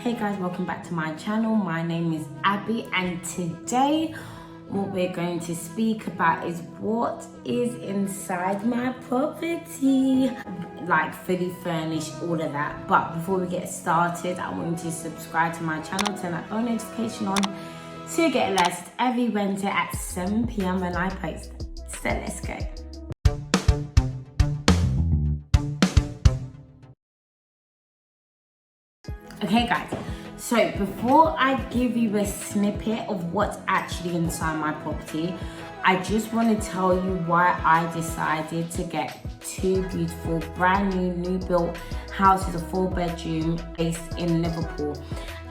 Hey guys, welcome back to my channel. My name is Abby and today what we're going to speak about is what is inside my property, like fully furnished, all of that. But before we get started, I want you to subscribe to my channel, turn that bell notification on to get alerted every Wednesday at 7 p.m. when I post. So let's go. Okay guys, so before I give you a snippet of what's actually inside my property, I just want to tell you why I decided to get two beautiful brand new built houses, a 4-bedroom based in Liverpool.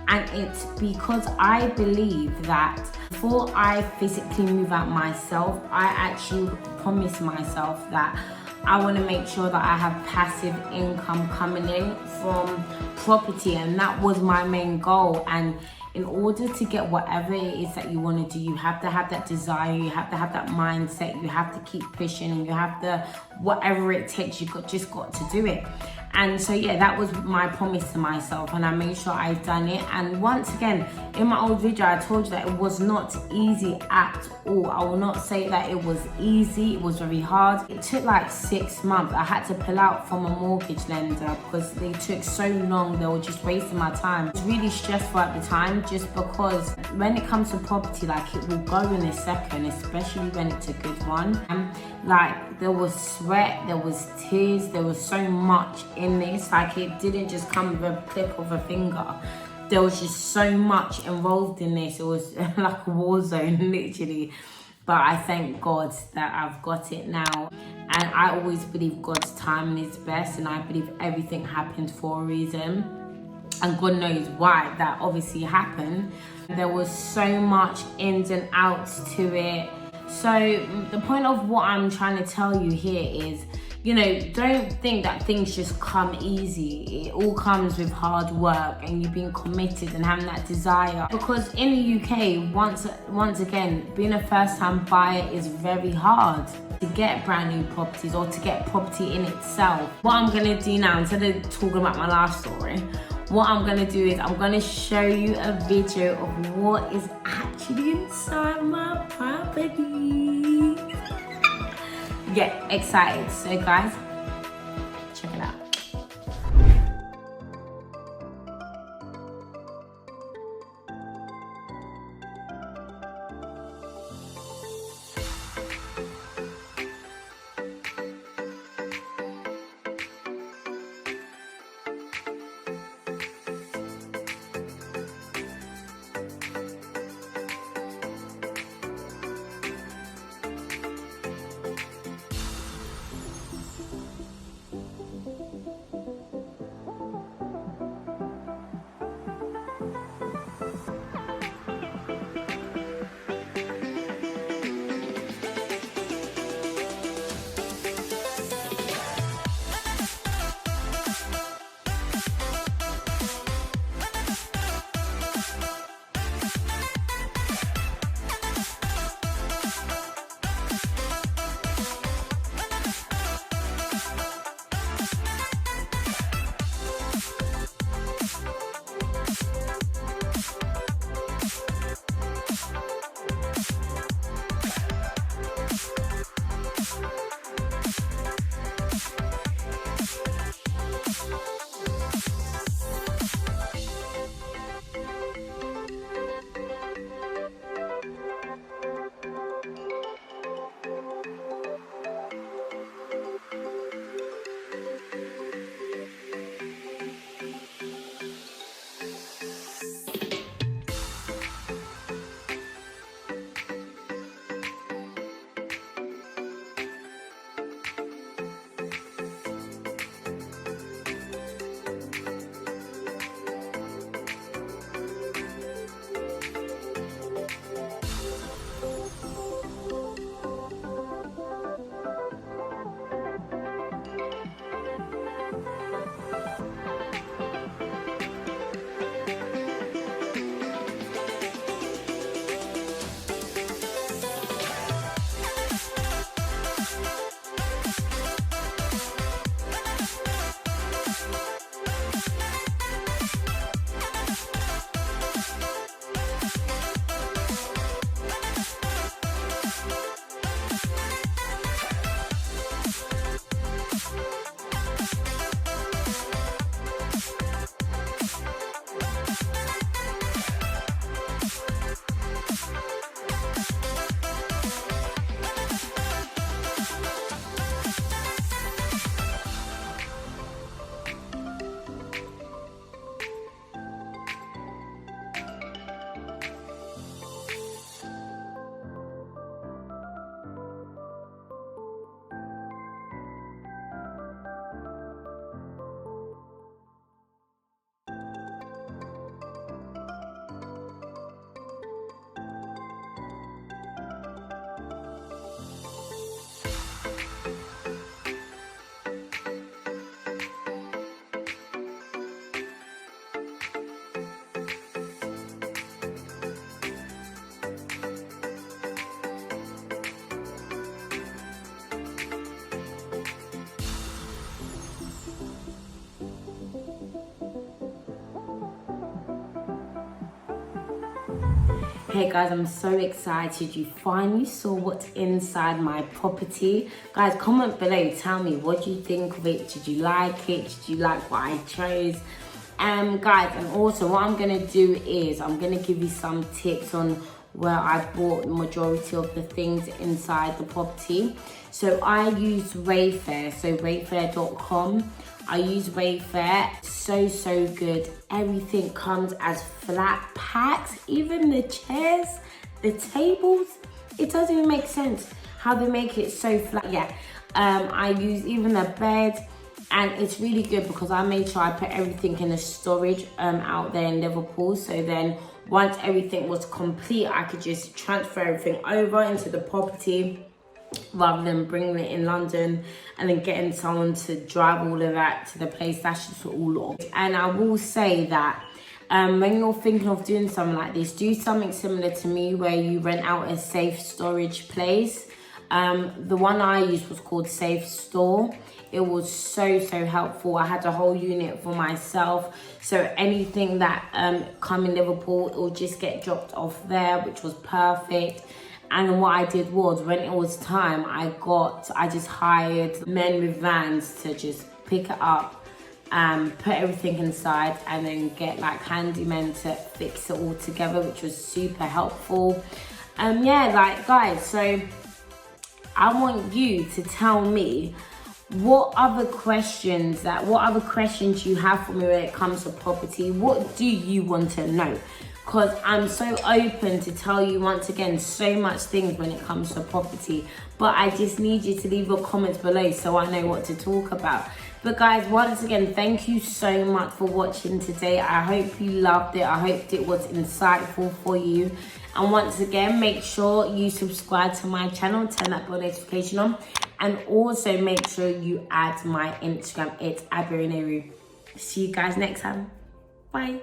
And it's because I believe that before I physically move out myself, I actually promised myself that I want to make sure that I have passive income coming in from property, and that was my main goal. And in order to get whatever it is that you want to do, you have to have that desire, you have to have that mindset, you have to keep pushing, and you have to, whatever it takes, just got to do it. And so yeah, that was my promise to myself, and I made sure I've done it. And once again, in my old video I told you that it was not easy at all. I will not say that it was easy, it was very hard. It took like 6 months. I had to pull out from a mortgage lender because they took so long, they were just wasting my time. It was really stressful at the time, just because when it comes to property, like, it will go in a second, especially when it's a good one. Like, there was sweat, there was tears, there was so much in this. Like, it didn't just come with a click of a finger. There was just so much involved in this. It was like a war zone, literally. But I thank God that I've got it now. And I always believe God's timing is best, and I believe everything happens for a reason. And God knows why that obviously happened. There was so much ins and outs to it. So the point of what I'm trying to tell you here is, you know, don't think that things just come easy. It all comes with hard work and you being committed and having that desire. Because in the UK, once again, being a first-time buyer is very hard to get brand new properties or to get property in itself. What I'm gonna do now, instead of talking about my life story, what I'm gonna do is I'm gonna show you a video of what is actually inside my property. Get excited. So guys, check it out. Hey guys, I'm so excited you finally saw what's inside my property. Guys, comment below, tell me what you think of it. Did you like it? Did you like what I chose? Guys, and also what I'm gonna do is I'm gonna give you some tips on where I bought the majority of the things inside the property. So I use Wayfair, so wayfair.com. I use Wayfair, so good. Everything comes as flat packs, even the chairs, the tables. It doesn't even make sense how they make it so flat. Yeah, I use even the bed, and it's really good because I made sure I put everything in a storage out there in Liverpool. So then once everything was complete, I could just transfer everything over into the property, rather than bringing it in London and then getting someone to drive all of that to the place. That's just all off. And I will say that when you're thinking of doing something like this, do something similar to me where you rent out a safe storage place. The one I used was called Safe Store. It was so helpful. I had a whole unit for myself, so anything that come in Liverpool, it will just get dropped off there, which was perfect. And what I did was, when it was time, I just hired men with vans to just pick it up, put everything inside, and then get like handymen to fix it all together, which was super helpful. Yeah, like guys, so I want you to tell me what other questions you have for me when it comes to property. What do you want to know? Because I'm so open to tell you once again so much things when it comes to property, but I just need you to leave your comments below so I know what to talk about. But guys, once again, thank you so much for watching today. I hope you loved it. I hope it was insightful for you. And once again, make sure you subscribe to my channel, turn that bell notification on, and also make sure you add my Instagram. It's Abiru. See you guys next time. Bye.